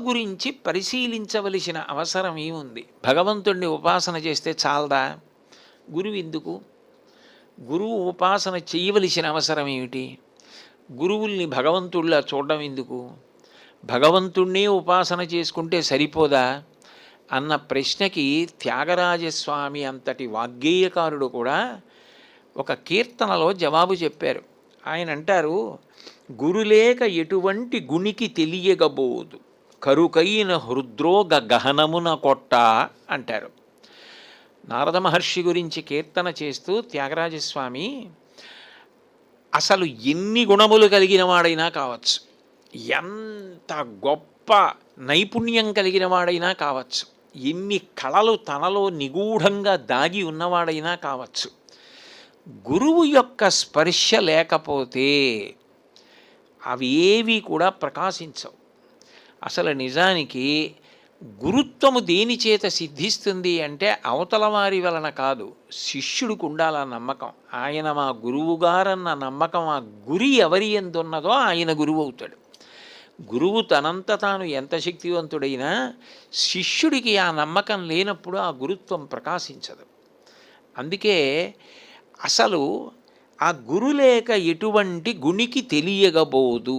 గురించి పరిశీలించవలసిన అవసరం ఏముంది? భగవంతుణ్ణి ఉపాసన చేస్తే చాలదా? గురువు ఎందుకు? గురువు ఉపాసన చేయవలసిన అవసరం ఏమిటి? గురువుల్ని భగవంతుళ్ళ చూడడం ఎందుకు? భగవంతుణ్ణే ఉపాసన చేసుకుంటే సరిపోదా అన్న ప్రశ్నకి త్యాగరాజస్వామి అంతటి వాగ్గేయకారుడు కూడా ఒక కీర్తనలో జవాబు చెప్పారు. ఆయన అంటారు, గురులేక ఎటువంటి గునికి తెలియగబోదు, కరుకైన హృద్రోగ గహనమున కొట్ట అంటారు. నారద మహర్షి గురించి కీర్తన చేస్తూ త్యాగరాజస్వామి అసలు ఎన్ని గుణములు కలిగిన వాడైనా కావచ్చు, ఎంత గొప్ప నైపుణ్యం కలిగిన వాడైనా కావచ్చు, ఎన్ని కళలు తనలో నిగూఢంగా దాగి ఉన్నవాడైనా కావచ్చు, గురువు యొక్క స్పర్శ లేకపోతే అవి ఏవి కూడా ప్రకాశించవు. అసలు నిజానికి గురుత్వము దేని చేత సిద్ధిస్తుంది అంటే అవతల వారి వలన కాదు, శిష్యుడికి ఉండాల నమ్మకం. ఆయన మా గురువుగారన్న నమ్మకం, ఆ గురి ఎవరి ఎందున్నదో ఆయన గురువు అవుతాడు. గురువు తనంత తాను ఎంత శక్తివంతుడైనా శిష్యుడికి ఆ నమ్మకం లేనప్పుడు ఆ గురుత్వం ప్రకాశించదు. అందుకే అసలు ఆ గురులేక ఎటువంటి గునికి తెలియగబోదు.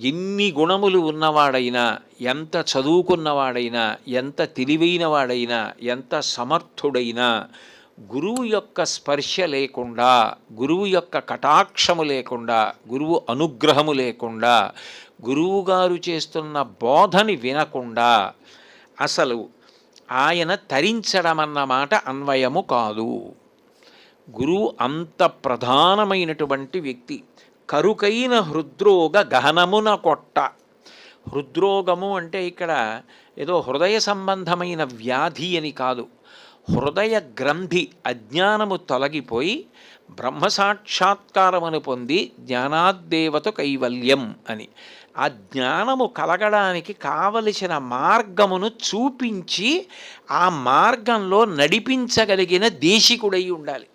ఎన్ని గుణములు ఉన్నవాడైనా, ఎంత చదువుకున్నవాడైనా, ఎంత తెలివైన వాడైనా, ఎంత సమర్థుడైనా గురువు యొక్క స్పర్శ లేకుండా, గురువు యొక్క కటాక్షము లేకుండా, గురువు అనుగ్రహము లేకుండా, గురువుగారు చేస్తున్న బోధని వినకుండా అసలు ఆయన తరించడమన్నమాట అన్వయము కాదు. గురువు అంత ప్రధానమైనటువంటి వ్యక్తి. కరుకైన హృద్రోగ గహనమున కొట్ట. హృద్రోగము అంటే ఇక్కడ ఏదో హృదయ సంబంధమైన వ్యాధి అని కాదు. హృదయ గ్రంథి అజ్ఞానము తొలగిపోయి బ్రహ్మసాక్షాత్కారమును పొంది జ్ఞానాద్దేవత కైవల్యం అని ఆ జ్ఞానము కలగడానికి కావలసిన మార్గమును చూపించి ఆ మార్గంలో నడిపించగలిగిన దేశికుడై ఉండాలి.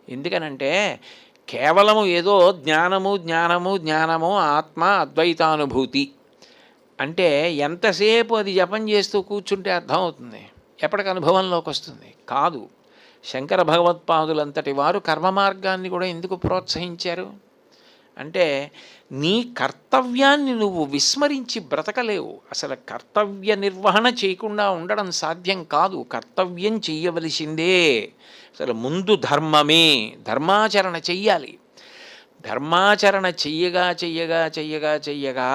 ఎందుకనంటే కేవలము ఏదో జ్ఞానము జ్ఞానము జ్ఞానము ఆత్మ అద్వైతానుభూతి అంటే ఎంతసేపు అది జపం చేస్తూ కూర్చుంటే అర్థమవుతుంది, ఎప్పటికి అనుభవంలోకి వస్తుంది కాదు. శంకర భగవత్పాదులంతటి వారు కర్మ మార్గాన్ని కూడా ఎందుకు ప్రోత్సహించారు అంటే నీ కర్తవ్యాన్ని నువ్వు విస్మరించి బ్రతకలేవు. అసలు కర్తవ్య నిర్వహణ చేయకుండా ఉండడం సాధ్యం కాదు. కర్తవ్యం చెయ్యవలసిందే. అసలు ముందు ధర్మమే, ధర్మాచరణ చెయ్యాలి. ధర్మాచరణ చెయ్యగా చెయ్యగా చెయ్యగా చెయ్యగా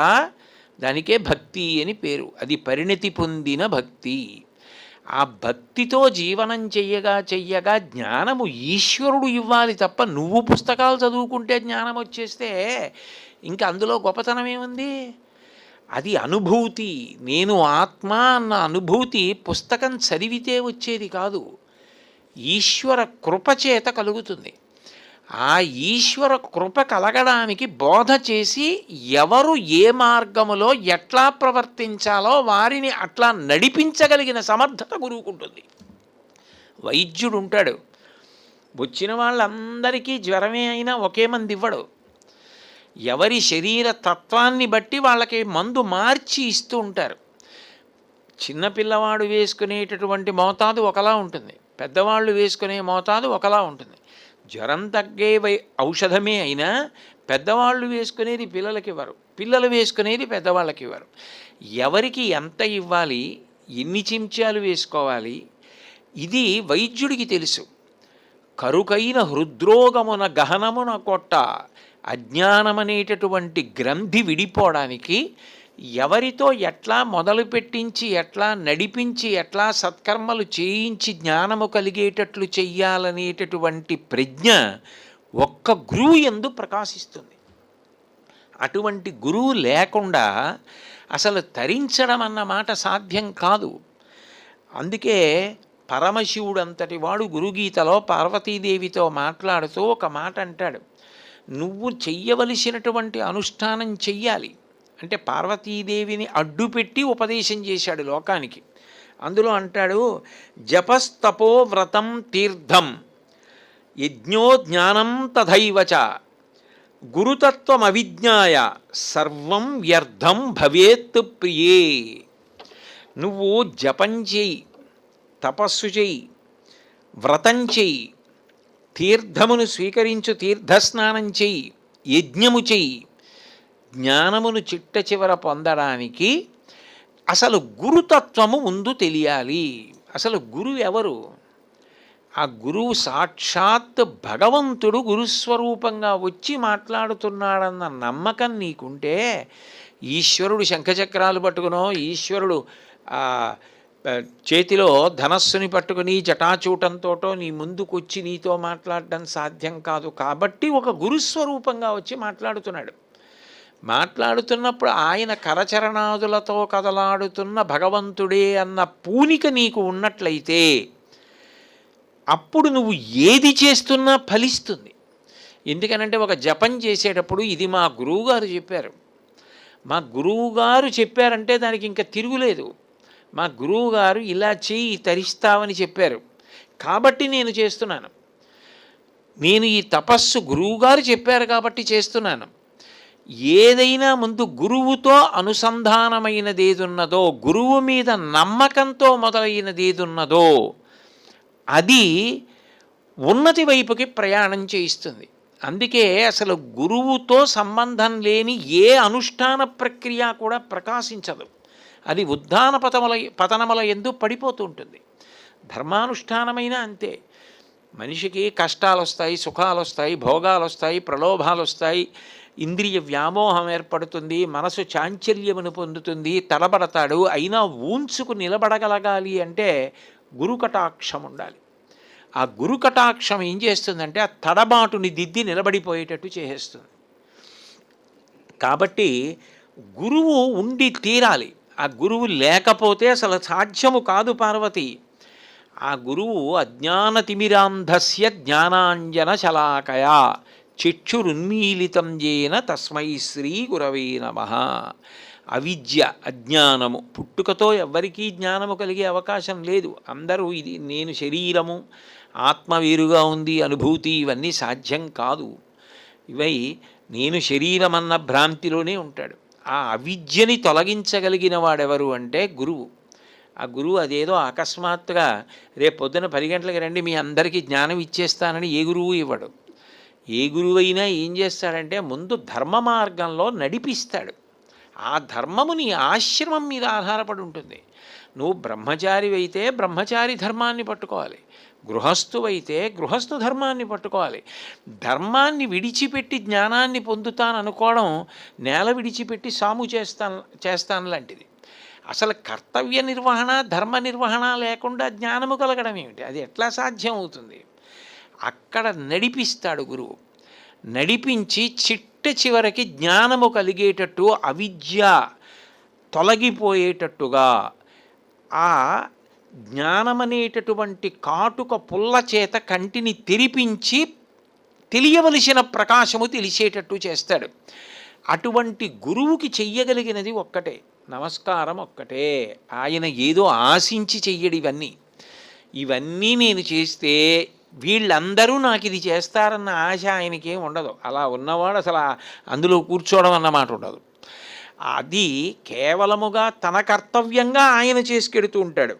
దానికే భక్తి అని పేరు. అది పరిణతి పొందిన భక్తి. ఆ భక్తితో జీవనం చెయ్యగా చెయ్యగా జ్ఞానము ఈశ్వరుడు ఇవ్వాలి తప్ప నువ్వు పుస్తకాలు చదువుకుంటే జ్ఞానం వచ్చేస్తే ఇంకా అందులో గొప్పతనం ఏముంది? అది అనుభూతి. నేను ఆత్మ అన్న అనుభూతి పుస్తకం చదివితే వచ్చేది కాదు, ఈశ్వర కృపచేత కలుగుతుంది. ఆ ఈశ్వర కృప కలగడానికి బోధ చేసి ఎవరు ఏ మార్గములో ఎట్లా ప్రవర్తించాలో వారిని అట్లా నడిపించగలిగిన సమర్థత గురువుకుంటుంది. వైద్యుడు ఉంటాడు, వచ్చిన వాళ్ళందరికీ జ్వరమే అయినా ఒకే మందు ఇవ్వడు. ఎవరి శరీర తత్వాన్ని బట్టి వాళ్ళకి మందు మార్చి ఇస్తూ ఉంటారు. చిన్నపిల్లవాడు వేసుకునేటటువంటి మోతాదు ఒకలా ఉంటుంది, పెద్దవాళ్ళు వేసుకునే మోతాదు ఒకలా ఉంటుంది. జ్వరం తగ్గే ఔషధమే అయినా పెద్దవాళ్ళు వేసుకునేది పిల్లలకి ఇవ్వరు, పిల్లలు వేసుకునేది పెద్దవాళ్ళకి ఇవ్వరు. ఎవరికి ఎంత ఇవ్వాలి, ఎన్ని చెంచాలు వేసుకోవాలి, ఇది వైద్యుడికి తెలుసు. కరుకైన హృద్రోగమున గహనమున కొట్ట. అజ్ఞానమనేటటువంటి గ్రంథి విడిపోవడానికి ఎవరితో ఎట్లా మొదలు పెట్టించి ఎట్లా నడిపించి ఎట్లా సత్కర్మలు చేయించి జ్ఞానము కలిగేటట్లు చెయ్యాలనేటటువంటి ప్రజ్ఞ ఒక్క గురువు యందు ప్రకాశిస్తుంది. అటువంటి గురువు లేకుండా అసలు తరించడం అన్న మాట సాధ్యం కాదు. అందుకే పరమశివుడు అంతటి వాడు గురుగీతలో పార్వతీదేవితో మాట్లాడుతూ ఒక మాట అంటాడు, నువ్వు చెయ్యవలసినటువంటి అనుష్ఠానం చెయ్యాలి అంటే పార్వతీదేవిని అడ్డుపెట్టి ఉపదేశం చేశాడు లోకానికి. అందులో అంటాడు, జపస్తపో వ్రతం తీర్థం యజ్ఞో జ్ఞానం తథైవచ గురుతత్వం అవిజ్ఞాయ సర్వం వ్యర్థం భవేత్ ప్రియే. నువ్వు జపం చెయ్యి, తపస్సు చెయ్యి, వ్రతం చెయ్యి, తీర్థమును స్వీకరించు, తీర్థస్నానం చెయ్యి, యజ్ఞము చెయ్యి, జ్ఞానమును చిట్ట చివర పొందడానికి అసలు గురుతత్వము ముందు తెలియాలి. అసలు గురువు ఎవరు? ఆ గురువు సాక్షాత్ భగవంతుడు గురుస్వరూపంగా వచ్చి మాట్లాడుతున్నాడన్న నమ్మకం నీకుంటే, ఈశ్వరుడు శంఖచక్రాలు పట్టుకునో, ఈశ్వరుడు చేతిలో ధనస్సుని పట్టుకుని జటాచూటంతోటో నీ ముందుకొచ్చి నీతో మాట్లాడడం సాధ్యం కాదు. కాబట్టి ఒక గురుస్వరూపంగా వచ్చి మాట్లాడుతున్నాడు. మాట్లాడుతున్నప్పుడు ఆయన కరచరణాదులతో కదలాడుతున్న భగవంతుడే అన్న పూనిక నీకు ఉన్నట్లయితే అప్పుడు నువ్వు ఏది చేస్తున్నా ఫలిస్తుంది. ఎందుకనంటే ఒక జపం చేసేటప్పుడు ఇది మా గురువుగారు చెప్పారు, మా గురువుగారు చెప్పారంటే దానికి ఇంకా తిరుగులేదు. మా గురువుగారు ఇలా చెయ్యి తరిస్తావని చెప్పారు కాబట్టి నేను చేస్తున్నాను. నేను ఈ తపస్సు గురువుగారు చెప్పారు కాబట్టి చేస్తున్నాను. ఏదైనా ముందు గురువుతో అనుసంధానమైనదేదున్నదో, గురువు మీద నమ్మకంతో మొదలైనదేదున్నదో అది ఉన్నతి వైపుకి ప్రయాణం చేయిస్తుంది. అందుకే అసలు గురువుతో సంబంధం లేని ఏ అనుష్ఠాన ప్రక్రియ కూడా ప్రకాశించదు. అది ఉద్దాన పతనముల యందు పడిపోతూ ఉంటుంది. ధర్మానుష్ఠానమైనా అంతే. మనిషికి కష్టాలు వస్తాయి, సుఖాలు వస్తాయి, భోగాలు వస్తాయి, ప్రలోభాలు వస్తాయి, ఇంద్రియ వ్యామోహం ఏర్పడుతుంది, మనసు చాంచల్యమును పొందుతుంది, తడబడతాడు. అయినా ఊంచుకు నిలబడగలగాలి అంటే గురుకటాక్షం ఉండాలి. ఆ గురుకటాక్షం ఏం చేస్తుందంటే ఆ తడబాటుని దిద్ది నిలబడిపోయేటట్టు చేసేస్తుంది. కాబట్టి గురువు ఉండి తీరాలి. ఆ గురువు లేకపోతే అసలు సాధ్యము కాదు పార్వతి. ఆ గురువు అజ్ఞానతిమిరాంధస్య జ్ఞానాంజన శలాకయా చక్షురున్మీలితం జేన తస్మై శ్రీ గురవే నమః. అవిద్య, అజ్ఞానము, పుట్టుకతో ఎవ్వరికీ జ్ఞానము కలిగే అవకాశం లేదు. అందరూ ఇది నేను శరీరము, ఆత్మ వేరుగా ఉంది అనుభూతి, ఇవన్నీ సాధ్యం కాదు. ఇవై నేను శరీరం అన్న భ్రాంతిలోనే ఉంటాడు. ఆ అవిద్యని తొలగించగలిగిన వాడెవరు అంటే గురువు. ఆ గురువు అదేదో అకస్మాత్తుగా రేపు పొద్దున 10 గంటలకు రండి మీ అందరికీ జ్ఞానం ఇచ్చేస్తానని ఏ గురువు ఇవ్వడు. ఏ గురువు అయినా ఏం చేస్తాడంటే ముందు ధర్మ మార్గంలో నడిపిస్తాడు. ఆ ధర్మము నీ ఆశ్రమం మీద ఆధారపడి ఉంటుంది. నువ్వు బ్రహ్మచారివైతే బ్రహ్మచారి ధర్మాన్ని పట్టుకోవాలి, గృహస్థువైతే గృహస్థు ధర్మాన్ని పట్టుకోవాలి. ధర్మాన్ని విడిచిపెట్టి జ్ఞానాన్ని పొందుతాననుకోవడం నేల విడిచిపెట్టి సాము చేస్తాను లాంటిది. అసలు కర్తవ్య నిర్వహణ, ధర్మ నిర్వహణ లేకుండా జ్ఞానము కలగడం ఏమిటి? అది ఎట్లా సాధ్యం అవుతుంది? అక్కడ నడిపిస్తాడు గురువు. నడిపించి చిట్ట చివరికి జ్ఞానము కలిగేటట్టు, అవిద్య తొలగిపోయేటట్టుగా ఆ జ్ఞానమనేటటువంటి కాటుక పుల్ల చేత కంటిని తెరిపించి తెలియవలసిన ప్రకాశము తెలిసేటట్టు చేస్తాడు. అటువంటి గురువుకి చెయ్యగలిగినది ఒక్కటే, నమస్కారం ఒక్కటే. ఆయన ఏదో ఆశించి చెయ్యడు. ఇవన్నీ నేను చేస్తే వీళ్ళందరూ నాకు ఇది చేస్తారన్న ఆశ ఆయనకేం ఉండదు. అలా ఉన్నవాడు అసలు అందులో కూర్చోవడం అన్నమాట ఉండదు. అది కేవలముగా తన కర్తవ్యంగా ఆయన చేసుకెడుతూ ఉంటాడు.